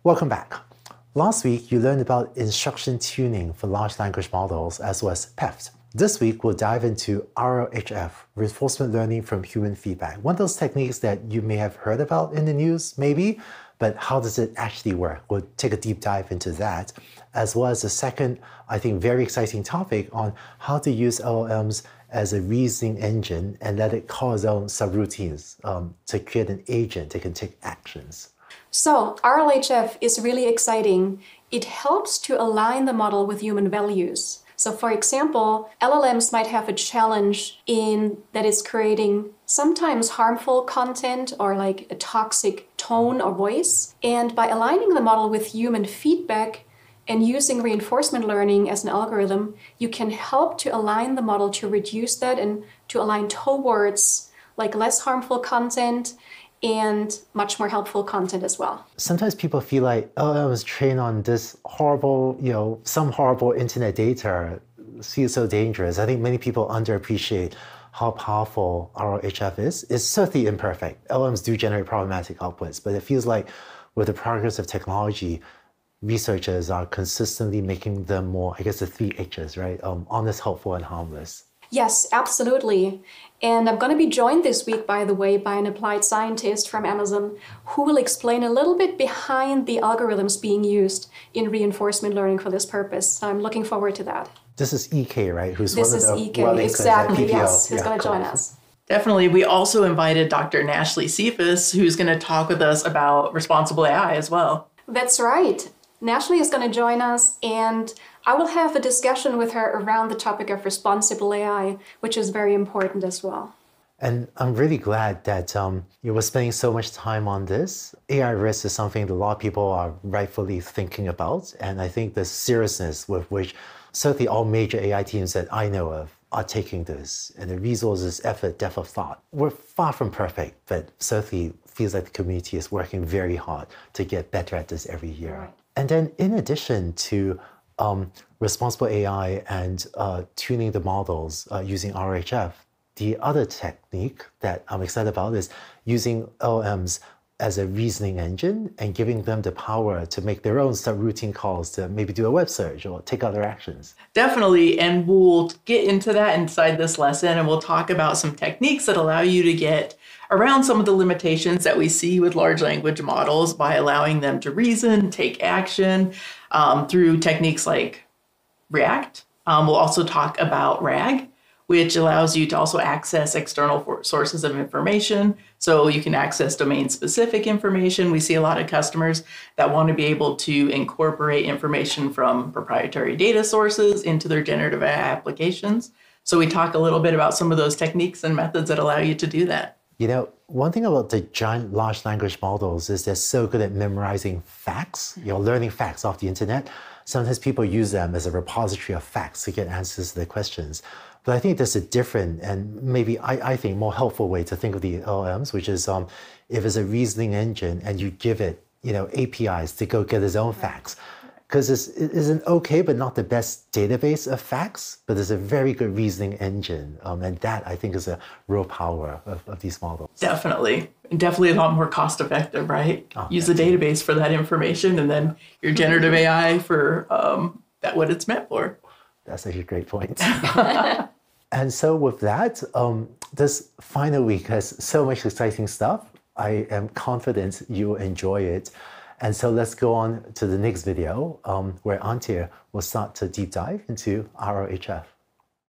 Welcome back. Last week, you learned about instruction tuning for large language models as well as PEFT. This week, we'll dive into RLHF, reinforcement learning from human feedback. One of those techniques that you may have heard about in the news, maybe, but how does it actually work? We'll take a deep dive into that, as well as the second, I think, very exciting topic on how to use LLMs as a reasoning engine and let it call its own subroutines to create an agent that can take actions. So RLHF is really exciting. It helps to align the model with human values. So for example, LLMs might have a challenge in that it's creating sometimes harmful content or like a toxic tone or voice. And by aligning the model with human feedback and using reinforcement learning as an algorithm, you can help to align the model to reduce that and to align towards like less harmful content and much more helpful content as well. Sometimes people feel like LLMs trained on this horrible, some horrible internet data feels so dangerous. I think many people underappreciate how powerful RLHF is. It's certainly imperfect. LLMs do generate problematic outputs, but it feels like with the progress of technology, researchers are consistently making them more, I guess the 3 H's, right? Honest, helpful, and harmless. Yes, absolutely. And I'm going to be joined this week, by the way, by an applied scientist from Amazon who will explain a little bit behind the algorithms being used in reinforcement learning for this purpose. So I'm looking forward to that. This is EK, right? This is EK, exactly, yes. Who's going to join us. Definitely. We also invited Dr. Nashley Sepus, who's going to talk with us about responsible AI as well. That's right. Nashley is going to join us, and I will have a discussion with her around the topic of responsible AI, which is very important as well. And I'm really glad that you were spending so much time on this. AI risk is something that a lot of people are rightfully thinking about. And I think the seriousness with which certainly all major AI teams that I know of are taking this, and the resources, effort, depth of thought. We're far from perfect, but certainly feels like the community is working very hard to get better at this every year. Right. And then in addition to responsible AI and tuning the models using RLHF, the other technique that I'm excited about is using LLMs as a reasoning engine and giving them the power to make their own subroutine calls to maybe do a web search or take other actions. Definitely, and we'll get into that inside this lesson, and we'll talk about some techniques that allow you to get around some of the limitations that we see with large language models by allowing them to reason, take action through techniques like react. We'll also talk about Rag, which allows you to also access external sources of information. So you can access domain-specific information. We see a lot of customers that want to be able to incorporate information from proprietary data sources into their generative AI applications. So we talk a little bit about some of those techniques and methods that allow you to do that. One thing about the giant large language models is they're so good at memorizing facts, learning facts off the internet. Sometimes people use them as a repository of facts to get answers to their questions. But I think there's a different and maybe I think more helpful way to think of the LLMs, which is if it's a reasoning engine and you give it APIs to go get its own facts. Because it's an okay but not the best database of facts, but it's a very good reasoning engine. And that, I think, is a real power of these models. Definitely. And definitely a lot more cost effective, right? Use the database for that information and then your generative AI for what it's meant for. That's actually a great point. And so with that, this final week has so much exciting stuff. I am confident you will enjoy it. And so let's go on to the next video where Antir will start to deep dive into RLHF.